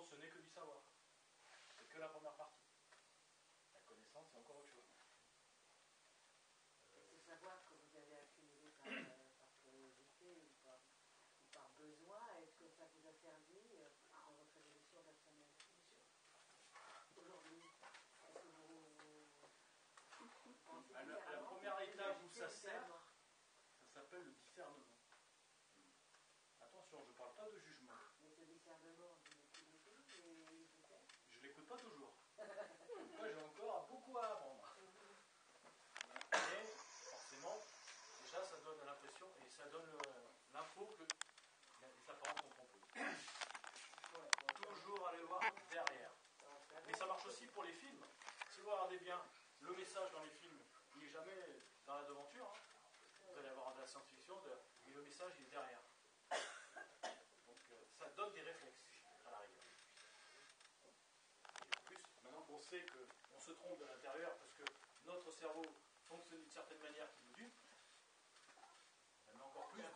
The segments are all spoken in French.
ce n'est que du savoir. C'est que la première partie. La connaissance, c'est encore autre chose. Ce savoir que vous avez accumulé par curiosité ou par besoin, est-ce que ça vous a servi dans votre évolution personnelle? Aujourd'hui, est-ce que vous pensez la première étape où ça sert, ça s'appelle le discernement. Attention, je ne parle pas de jugement. Mais ce discernement, vous l'écoutez? Je ne l'écoute pas toujours. Moi, j'ai encore beaucoup à apprendre. Mais, forcément, déjà, ça donne l'impression, et ça donne l'info que les apparences sont trompeuses. Toujours aller voir derrière. Mais ça marche aussi pour les films. Si vous regardez bien, le message dans les films, il n'est jamais dans la devanture. Hein. Vous allez avoir de la science-fiction, mais le message, il est derrière. Donc, ça donne des réflexes à la rigueur. Et en plus, maintenant qu'on sait qu'on se trompe de l'intérieur, parce que notre cerveau fonctionne d'une certaine manière qui nous dupe, ça met encore plus de...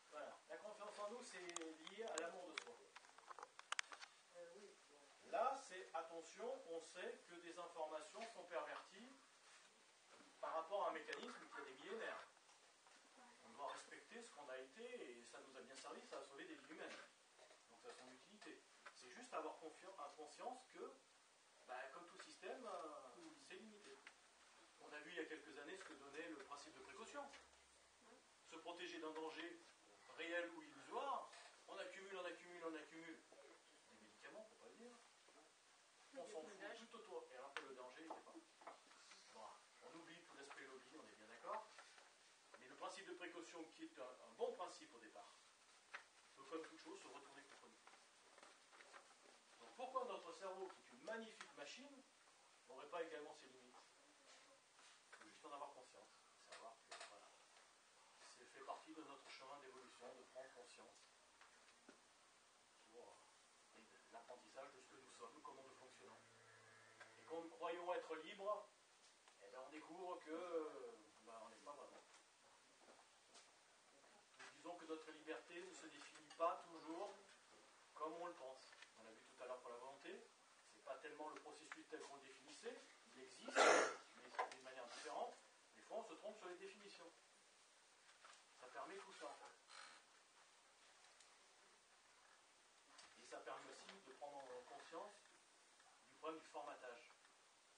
Voilà. La confiance en nous, c'est lié à l'amour de soi. Là, c'est attention, on sait que des informations sont perverties par rapport à un mécanisme qui a des millénaires. On doit respecter ce qu'on a été et ça nous a bien servi, ça a sauvé des vies humaines. Donc ça a son utilité. C'est juste avoir conscience que, comme tout système, c'est limité. On a vu il y a quelques années ce que donnait le principe de précaution. Se protéger d'un danger réel ou illusoire, on accumule des médicaments, on ne peut pas le dire. On s'en fout tout autour, et alors que le danger, il n'est pas. Voilà. On oublie tout l'aspect lobby, on est bien d'accord. Mais le principe de précaution, qui est un bon principe au départ, peut, comme toute chose, se retourner contre nous. Donc pourquoi notre cerveau, qui est une magnifique machine, n'aurait pas également ses limites? Il faut juste en avoir conscience, savoir que voilà, c'est fait partie de notre chemin d'évolution, de prendre conscience pour l'apprentissage de ce que nous sommes, comment nous fonctionnons. Et quand nous croyons être libres, on découvre que on n'est pas vraiment. Nous disons que notre liberté ne se définit pas toujours comme on le pense. On l'a vu tout à l'heure pour la volonté, ce n'est pas tellement le processus tel qu'on le définissait, il existe, mais d'une manière différente. Des fois, on se trompe sur les définitions. Ça permet tout ça, en fait. Et ça permet aussi de prendre conscience du problème du formatage.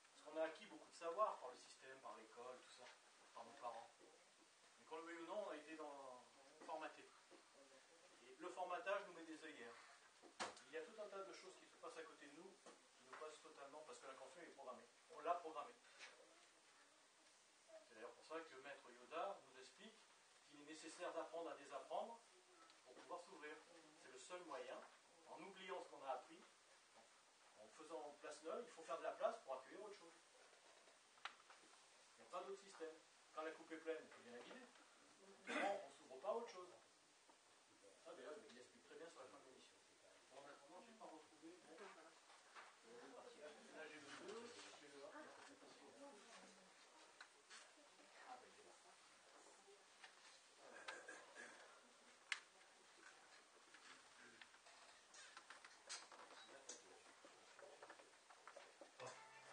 Parce qu'on a acquis beaucoup de savoir par le système, par l'école, tout ça, par nos parents. Mais qu'on le veuille ou non, on a été formaté. Et le formatage nous met des œillères. Il y a tout un tas de choses qui se passent à côté de nous, qui nous passent totalement, parce que l'inconscient est programmé. On l'a programmé. C'est d'ailleurs pour ça que le maître Yoda nous explique qu'il est nécessaire d'apprendre à désapprendre pour pouvoir s'ouvrir. C'est le seul moyen, en oubliant ce qu'on a appris, en faisant place neuve, il faut faire de la place pour accueillir autre chose. Il n'y a pas d'autre système. Quand la coupe est pleine, il faut bien la vider. On ne s'ouvre pas à autre chose. Ça, d'ailleurs, il explique très bien sur la fin de l'émission. Bon, en attendant, je n'ai pas retrouvé. Là, j'ai le 2, j'ai le 1. Ah, ben, il est là.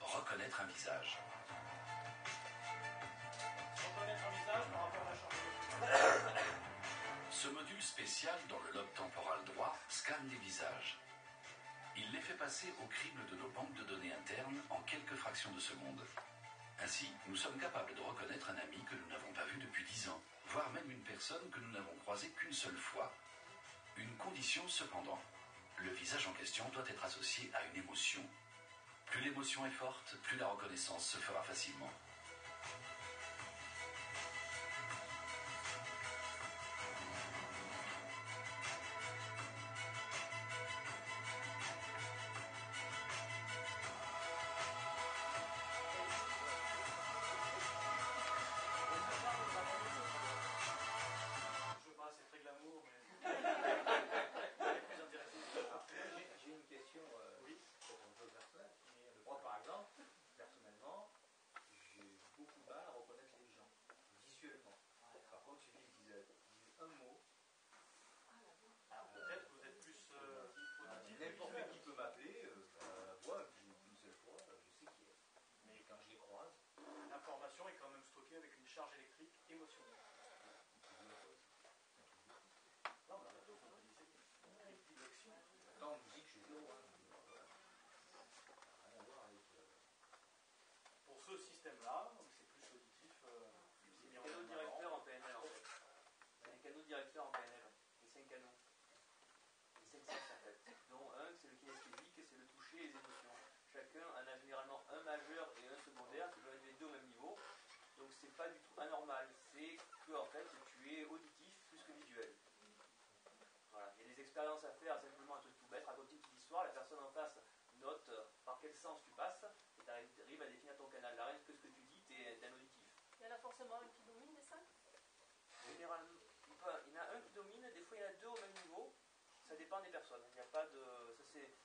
Reconnaître un visage. Reconnaître un visage par rapport à la chambre. Ce module spécial dans le lobe temporal droit scanne les visages. Il les fait passer au crible de nos banques de données internes en quelques fractions de secondes. Ainsi, nous sommes capables de reconnaître un ami que nous n'avons pas vu depuis 10 ans, voire même une personne que nous n'avons croisée qu'une seule fois. Une condition cependant, le visage en question doit être associé à une émotion. Plus l'émotion est forte, plus la reconnaissance se fera facilement. C'est très glamour, mais c'est plus intéressant. J'ai une question peut-être un peu personnelle. Moi, par exemple, personnellement, j'ai beaucoup de mal à reconnaître les gens, visuellement. Par contre, il suffit qu'ils disent un mot, charge électrique émotionnelle. Non, mais on a tout modélisé. Épilepsie. Dans la musique, je suis zéro. Rien à voir avec. Pour ce système-là, c'est plus auditif. C'est des canaux directeurs en PNL en fait. Il y a des canaux directeurs en PNL. Les 5 canaux. Les 5 sens en fait. Dont un, c'est le kinesthésique, c'est le toucher et les émotions. Chacun en a généralement un majeur et un secondaire, qui doivent être les deux au même niveau. Donc c'est pas du tout anormal. C'est que en fait tu es auditif plus que visuel. Voilà. Il y a des expériences à faire, simplement un truc tout bête, raconter une petite histoire, la personne en face note par quel sens tu passes, et tu arrives à définir ton canal. Là, rien que ce que tu dis, tu es un auditif. Il y en a forcément un qui domine les 5. Généralement, il y en a un qui domine, des fois il y en a deux au même niveau, ça dépend des personnes. Il n'y a pas de. Ça c'est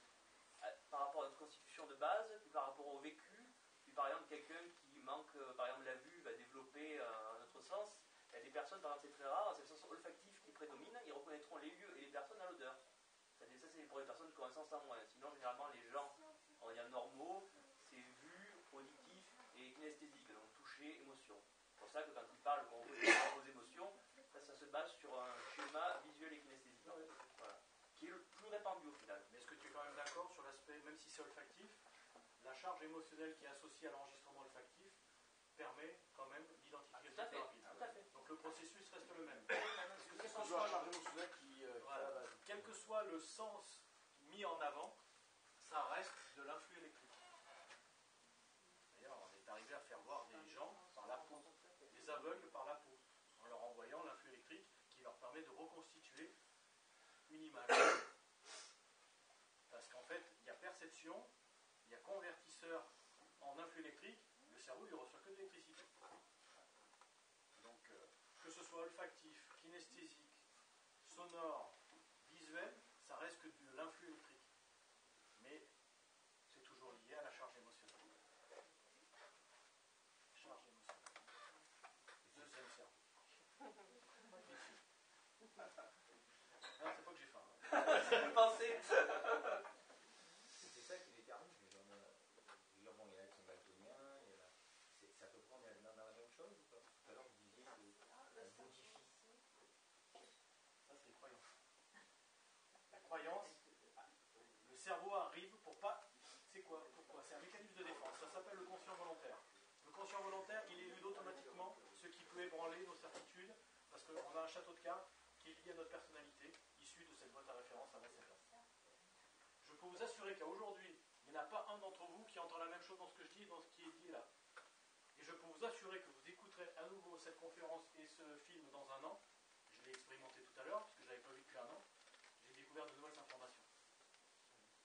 par rapport à notre constitution de base, puis par rapport au vécu, puis par exemple quelqu'un qui manque, par exemple la vue, va développer un autre sens. Il y a des personnes, par exemple c'est très rare, c'est le sens olfactif qui prédomine, ils reconnaîtront les lieux et les personnes à l'odeur. Ça c'est pour les personnes qui ont un sens en moins. Sinon généralement les gens, on va dire normaux, c'est vue, auditif et kinesthésique, donc toucher, émotion. C'est pour ça que quand ils parlent aux émotions, ça se base sur un schéma visuel et kinesthésique. Voilà. Qui est le plus répandu au final. Mais est-ce que tu es quand même d'accord sur l'aspect, même si c'est olfactif, la charge émotionnelle qui est associée à l'enregistrement olfactif permet quand même d'identifier le tout à fait, rapide. tout à fait. Donc le processus reste le même. Quelle que soit la charge émotionnelle qui Voilà. à la base. Quel que soit le sens mis en avant, ça reste de l'influx électrique. D'ailleurs, on est arrivé à faire voir des gens par la peau, des aveugles par la peau, en leur envoyant l'influx électrique qui leur permet de reconstituer une image. Parce qu'en fait, il y a perception, il y a convertisseur en influx électrique, le cerveau il reçoit que de l'électricité. Donc, que ce soit olfactif, kinesthésique, sonore, visuel, ça reste que de l'influx électrique. Mais c'est toujours lié à la charge émotionnelle. Charge émotionnelle. Deuxième cerveau. Non, c'est pas que j'ai faim. Vous pensez C'est ça qui détermine. Il y en a qui sont daltoniens, c'est à peu près dans la même chose ou pas? Tout à l'heure vous disiez que modifie. Ça, c'est les croyances. La croyance, le cerveau arrive pour pas. C'est quoi? Pourquoi? C'est un mécanisme de défense. Ça s'appelle le conscient volontaire. Le conscient volontaire, il élude automatiquement ce qui peut ébranler nos certitudes, parce qu'on a un château de cartes qui est lié à notre personnalité, issu de cette boîte à référence à Massacre. Je peux vous assurer qu'aujourd'hui, il n'y en a pas un d'entre vous qui entend la même chose dans ce que je dis et dans ce qui est dit là. Et je peux vous assurer que vous écouterez à nouveau cette conférence et ce film dans un an. Je l'ai expérimenté tout à l'heure, puisque je ne l'avais pas vu depuis un an. J'ai découvert de nouvelles informations.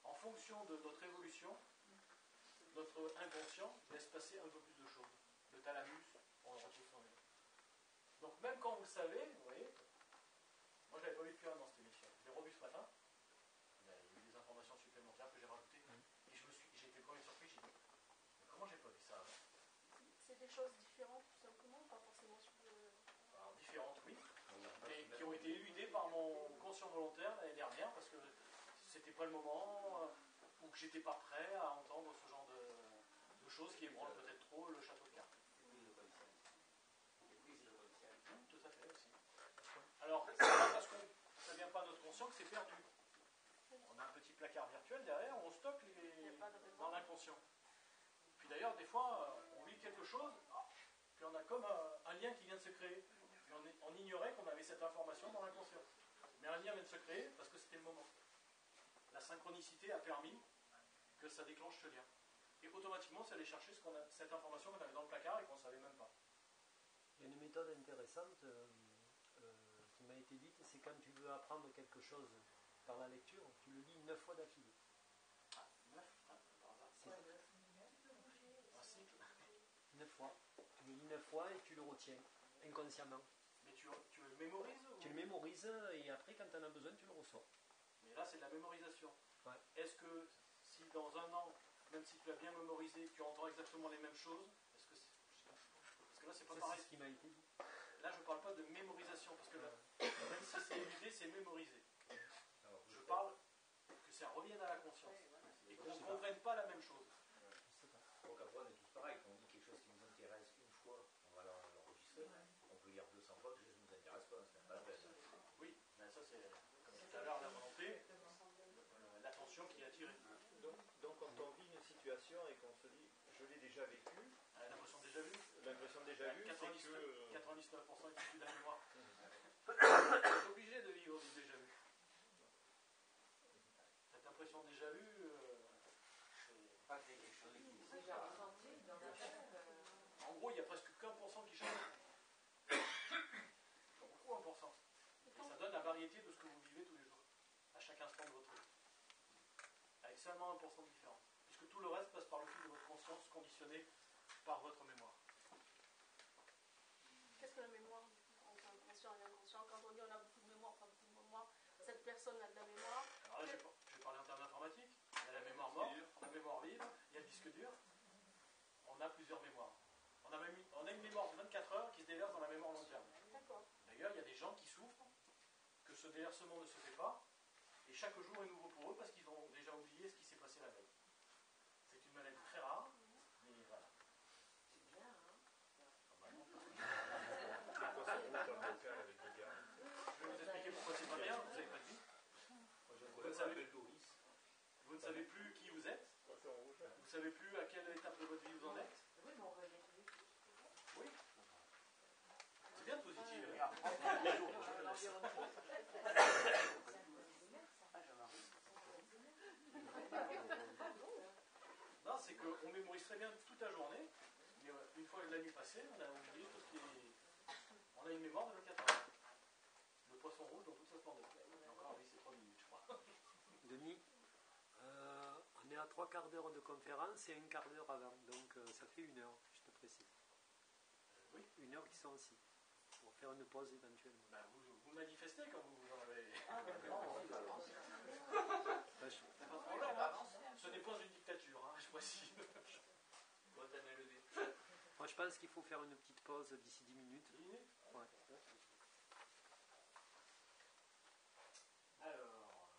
En fonction de notre évolution, notre inconscient laisse passer un peu plus de choses. Le thalamus, on le retrouve son vie. Donc même quand vous le savez, vous voyez, moi je ne l'avais pas vu depuis un an cette émission. Je l'ai revu ce matin. Il y a eu des informations supplémentaires que j'ai rajoutées. Et j'ai été vraiment surpris. J'ai dit, mais comment j'ai pas vu ça avant? C'est des choses différentes tout simplement, pas forcément sur le... Alors, différentes, oui, mais qui ont été éludées par mon conscient volontaire l'année dernière parce que c'était pas le moment ou que j'étais pas prêt à entendre ce genre de choses qui ébranlent peut-être trop le château de cartes. Tout à fait aussi. Alors, c'est pas parce que ça ne vient pas à notre conscient que c'est perdu. On a un petit placard virtuel derrière où on stocke dans l'inconscient. Puis d'ailleurs, des fois, on vit quelque chose, puis on a comme un lien qui vient de se créer. Puis on ignorait qu'on avait cette information dans l'inconscient. Mais un lien vient de se créer parce que c'était le moment. La synchronicité a permis que ça déclenche ce lien. Et automatiquement, ça allait chercher cette information qu'on avait dans le placard et qu'on ne savait même pas. Il y a une méthode intéressante qui m'a été dite, c'est quand tu veux apprendre quelque chose par la lecture, tu le lis 9 fois d'affilée. 9, par hasard. Un cycle. 9 fois. Tu le lis 9 fois et tu le retiens, inconsciemment. Mais tu le mémorises ou... Tu le mémorises et après, quand tu en as besoin, tu le reçois. Mais là, c'est de la mémorisation. Ouais. Est-ce que si dans un an, même si tu l'as bien mémorisé, tu entends exactement les mêmes choses, est-ce que parce que là, c'est pas pareil. C'est ce qui m'a été dit. Là, je ne parle pas de mémorisation, parce que là, même si c'est éludé, c'est mémorisé. Je parle que ça revienne à la conscience et qu'on ne comprenne pas la même chose. Donc après, on est tous pareils. Quand on dit quelque chose qui nous intéresse une fois, on va l'enregistrer. déjà vécu. L'impression déjà vue. L'impression déjà vue, c'est 99% que... est issu de la mémoire. Vous êtes obligé de vivre du déjà vu. Cette impression déjà vue, c'est Pas quelque chose qui... Déjà ressenti dans la chair. En gros, il n'y a presque qu'un pour cent qui change. Beaucoup 1%. Et ça donne la variété de ce que vous vivez tous les jours, à chaque instant de votre vie. Avec seulement 1% de différence. Puisque tout le reste passe par le fil de votre conscience conditionnée par votre mémoire. Qu'est-ce que la mémoire entre inconscient et inconscient? Quand on dit on a beaucoup de mémoire, pas beaucoup de mémoire, cette personne a de la mémoire. Alors là, je vais parler en termes informatiques. Il y a la mémoire morte, la mémoire vive, il y a le disque dur. On a plusieurs mémoires. On a une mémoire de 24 heures qui se déverse dans la mémoire long terme. D'accord. D'ailleurs, il y a des gens qui souffrent que ce déversement ne se fait pas, et chaque jour est nouveau pour eux parce qu'ils ont déjà oublié ce qui s'est passé la veille. C'est une maladie très rare, mais voilà. C'est bien, hein? Je vais vous expliquer pourquoi c'est pas bien, vous n'avez pas dit. Vous ne savez plus qui vous êtes, vous ne savez plus à quelle étape de votre vie vous en êtes. Oui, mais on revient tous les jours. Oui. C'est bien de positif. Non, c'est qu'on mémorise très bien toute la journée, mais une fois la nuit passée, on a oublié tout ce qui est... On a une mémoire de 24 heures. Le poisson rouge dans toute sa splendeur. Encore, oui, c'est 3 minutes, je crois. Denis, on est à 3/4 d'heure de conférence et un quart d'heure avant, donc ça fait 1 heure, je te précise. Oui. 1 heure qui sont ici, pour faire une pause éventuellement. Ben, vous manifestez quand vous en avez... Bah, je- Pas de problème, hein. Ce n'est pas une dictature, hein, je précise. Moi je pense qu'il faut faire une petite pause d'ici 10 minutes. 10 minutes. Ouais. Alors...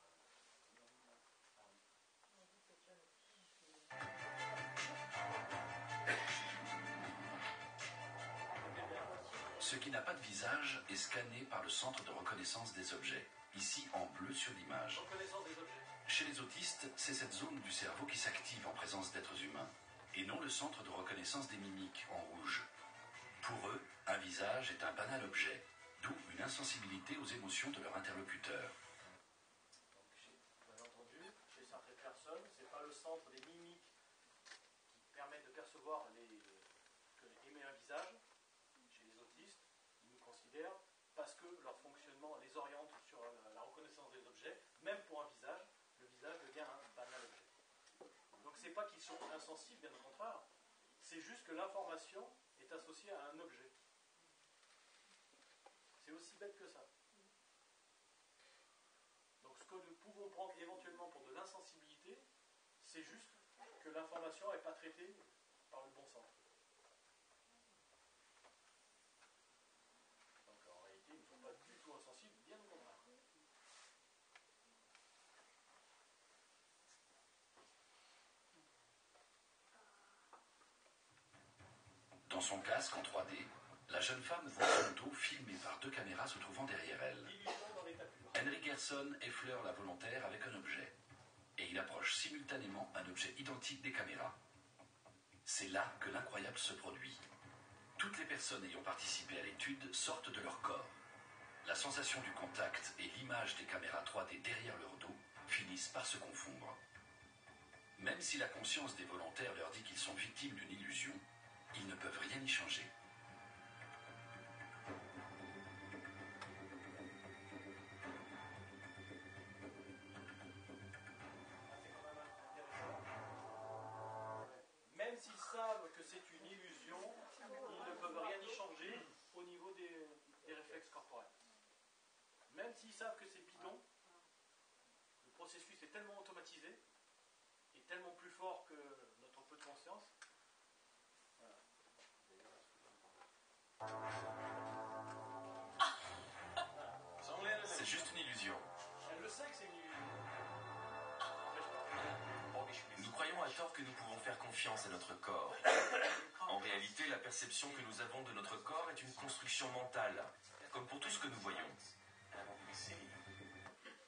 Ce qui n'a pas de visage est scanné par le centre de reconnaissance des objets, ici en bleu sur l'image. Reconnaissance des objets. Chez les autistes, c'est cette zone du cerveau qui s'active en présence d'êtres humains, et non le centre de reconnaissance des mimiques en rouge. Pour eux, un visage est un banal objet, d'où une insensibilité aux émotions de leur interlocuteur. Donc, vous avez entendu, chez certaines personnes, ce n'est pas le centre des mimiques qui permettent de percevoir aimer un visage. Chez les autistes, ils nous considèrent, parce que leur fonctionnement les oriente sur la reconnaissance des objets, même pour un visage, le visage devient un banal objet. Donc c'est pas qu'ils sont insensibles, bien au contraire, c'est juste que l'information est associée à un objet. C'est aussi bête que ça. Donc ce que nous pouvons prendre éventuellement pour de l'insensibilité, c'est juste que l'information n'est pas traitée par le bon centre. Donc en réalité, ils ne sont pas du tout insensibles, bien au contraire. Dans son casque en 3D, la jeune femme voit son dos filmé par 2 caméras se trouvant derrière elle. L'illusion dans l'état pur. Henry Gerson effleure la volontaire avec un objet, et il approche simultanément un objet identique des caméras. C'est là que l'incroyable se produit. Toutes les personnes ayant participé à l'étude sortent de leur corps. La sensation du contact et l'image des caméras 3D derrière leur dos finissent par se confondre. Même si la conscience des volontaires leur dit qu'ils sont victimes d'une illusion, ils ne peuvent rien y changer. Même s'ils savent que c'est une illusion, ils ne peuvent rien y changer au niveau des réflexes corporels. Même s'ils savent que c'est bidon, le processus est tellement automatisé et tellement plus fort que notre peu de conscience. Voilà. C'est juste une illusion. Elle le sait que c'est une illusion. Nous croyons à tort que nous pouvons faire confiance à notre corps. En réalité, la perception que nous avons de notre corps est une construction mentale, comme pour tout ce que nous voyons.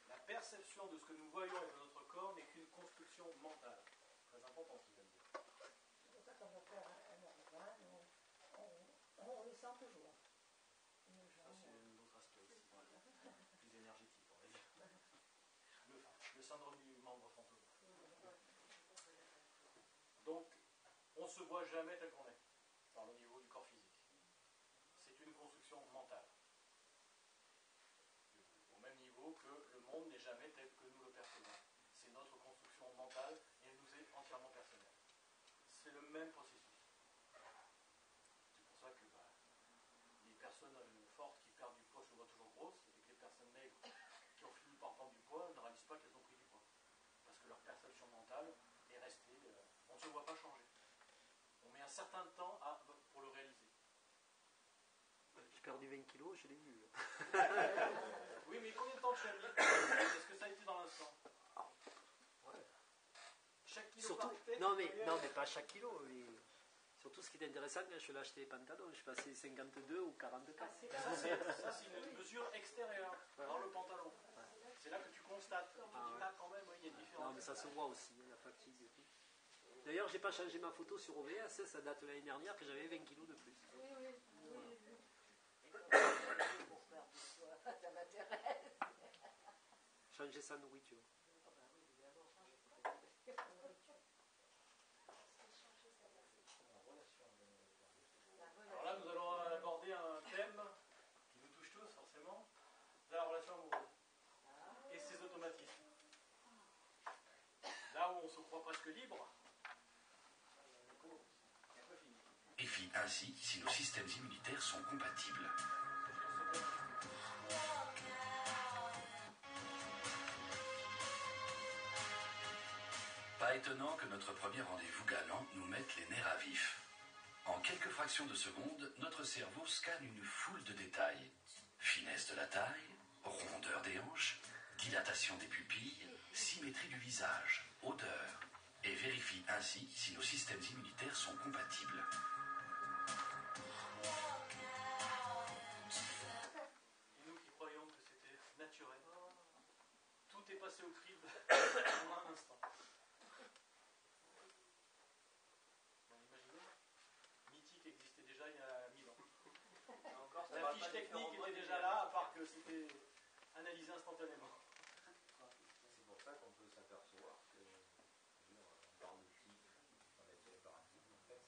La perception de ce que nous voyons et de notre corps n'est qu'une construction mentale. Très important ce que je viens de dire. C'est pour ça qu'on va faire le syndrome du membre fantôme. Donc, on ne se voit jamais tel qu'on est, par le niveau du corps physique. C'est une construction mentale. Au même niveau que le monde n'est jamais tel que nous le percevons. C'est notre construction mentale et elle nous est entièrement personnelle. C'est le même processus. C'est pour ça que les personnes fortes qui perdent du poids se voient toujours grosses, et que les personnes maigres qui ont fini par prendre du poids ne réalisent pas qu'elles ont pris du poids. Parce que leur perception mentale est restée, on ne se voit pas changer. On met un certain temps pour le réaliser. J'ai perdu 20 kilos, je l'ai vu. Oui, mais combien de temps tu as mis? Est-ce que ça a été dans l'instant? Ouais. Chaque kilo Surtout, par tête, non mais pas chaque kilo. Mais surtout ce qui est intéressant, quand je l'ai acheté les pantalons, je suis passé 52 ou 44. Ça, c'est une mesure extérieure, dans le pantalon. C'est là que tu constates. Et tu dis, quand même, il y a différents. Non, mais ça se voit aussi, la fatigue et tout. D'ailleurs, j'ai pas changé ma photo sur OBS, ça date de l'année dernière que j'avais 20 kilos de plus. Oui. Pour faire du poids, ça m'intéresse. Changer sa nourriture. Ah bah oui, évidemment. Alors là, nous allons aborder un thème qui nous touche tous, forcément, la relation amoureuse et ses automatismes. Là où on se croit presque libre, c'est un peu fini. Et fit ainsi si nos systèmes immunitaires sont compatibles. Pas étonnant que notre premier rendez-vous galant nous mette les nerfs à vif. En quelques fractions de secondes, notre cerveau scanne une foule de détails. Finesse de la taille, rondeur des hanches, dilatation des pupilles, symétrie du visage, odeur, et vérifie ainsi si nos systèmes immunitaires sont compatibles. Et nous qui croyons que c'était naturel, tout est passé au crible en un instant. Vous imaginez? Mythique existait déjà il y a 1000 ans. La fiche technique était déjà là, à part que c'était analysé instantanément. C'est pour ça qu'on peut s'apercevoir que, on parle de type, on a tiré par un type, en fait,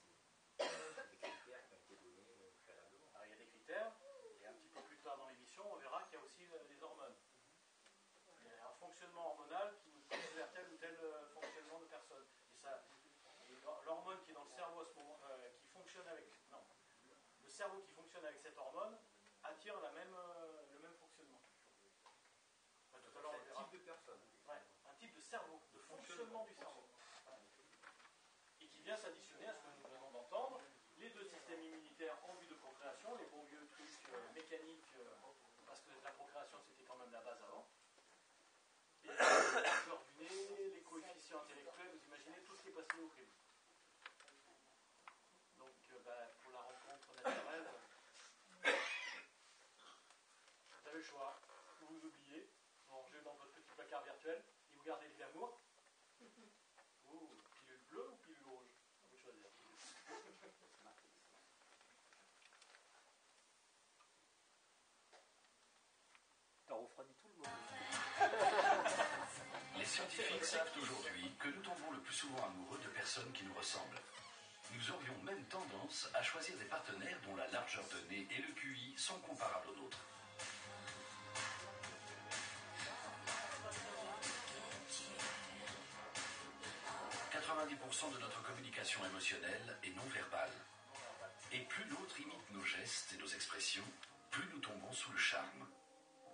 c'est des critères qui ont été donnés préalablement. Alors, il y a des critères, et un petit peu plus tard dans l'émission, on verra qu'il y a aussi les hormones. Il y a un fonctionnement hormonal qui nous pousse vers tel ou tel fonctionnement de personne. Et l'hormone qui est dans le cerveau à ce moment, qui fonctionne avec. Non. Le cerveau qui fonctionne avec cette hormone attire le même fonctionnement. Enfin, tout à l'heure, on verra. Un type de personne. Ouais, un type de cerveau, de fonctionnement du cerveau. Et qui vient s'additionner à ce que nous venons d'entendre, les deux systèmes immunitaires en vue de procréation, les bons vieux trucs mécaniques, parce que la procréation c'était quand même la base avant. Et la couleur du nez, les coefficients intellectuels, vous imaginez tout ce qui est passé au crible. Donc pour la rencontre naturelle, vous avez le choix. Vous vous oubliez, vous rangez dans votre petit placard virtuel et vous gardez le glamour. Ou pilule bleue ou pilule rouge, à vous de choisir. T'as refroidi tout le monde. Les scientifiques savent aujourd'hui que nous tombons le plus souvent amoureux de personnes qui nous ressemblent. Nous aurions même tendance à choisir des partenaires dont la largeur de nez et le QI sont comparables aux nôtres. « 90% de notre communication émotionnelle est non verbale. Et plus l'autre imite nos gestes et nos expressions, plus nous tombons sous le charme.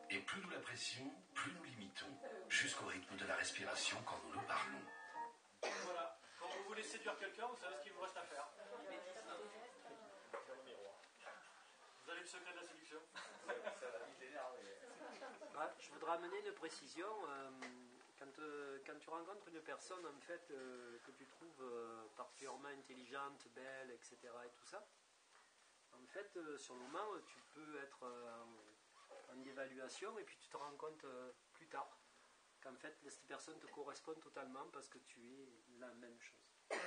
Et plus nous l'apprécions, plus nous l'imitons, jusqu'au rythme de la respiration quand nous nous parlons. » Voilà, quand vous voulez séduire quelqu'un, vous savez ce qu'il vous reste à faire. Vous avez le secret de la séduction. Ça va vite énerver. Ouais, je voudrais amener une précision. Quand tu rencontres une personne en fait que tu trouves particulièrement intelligente, belle, etc. et tout ça, en fait sur le moment tu peux être en évaluation et puis tu te rends compte plus tard qu'en fait cette personne te correspond totalement parce que tu es la même chose. Ouais.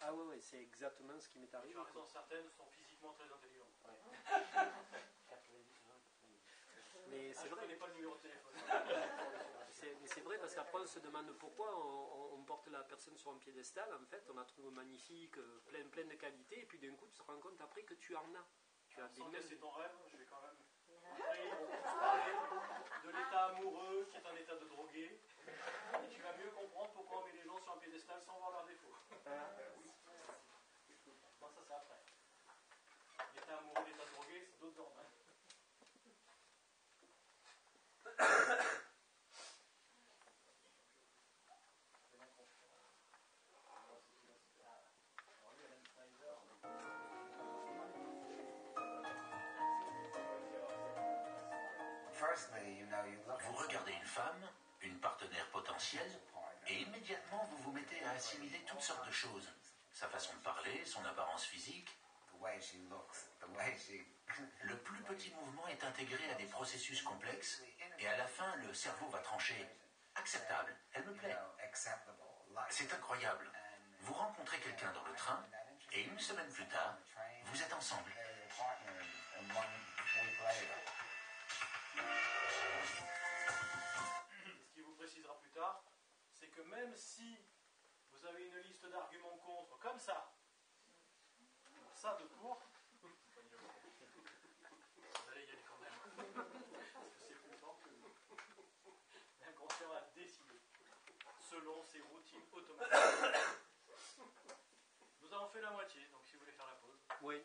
Ah ouais, c'est exactement ce qui m'est arrivé. Tu as raison, certaines sont physiquement très intelligentes. Ouais. Mais c'est je ne vrai. connais pas le numéro de téléphone. Mais c'est vrai parce qu'après on se demande pourquoi on porte la personne sur un piédestal. En fait, on la trouve magnifique, plein de qualités, et puis d'un coup tu te rends compte après que tu en as. Tu as des Sans mêmes- casser ton rêve, je vais quand même montrer, on peut parler de l'état amoureux qui est un état de drogué, et tu vas mieux comprendre pourquoi on met les gens sur un piédestal sans voir leurs défauts. Bon, ça c'est après. L'état amoureux, l'état drogué, c'est d'autres ordres. Vous regardez une femme, une partenaire potentielle, et immédiatement vous vous mettez à assimiler toutes sortes de choses. Sa façon de parler, son apparence physique. Le plus petit mouvement est intégré à des processus complexes, et à la fin, le cerveau va trancher. Acceptable, elle me plaît. C'est incroyable. Vous rencontrez quelqu'un dans le train, et une semaine plus tard, vous êtes ensemble. Ce qui vous précisera plus tard, c'est que même si vous avez une liste d'arguments contre, comme ça de cours, vous allez y aller quand même. Parce que c'est plus fort que nous. L'inconscient a décidé, selon ses routines automatiques. Nous avons fait la moitié, donc si vous voulez faire la pause. Oui.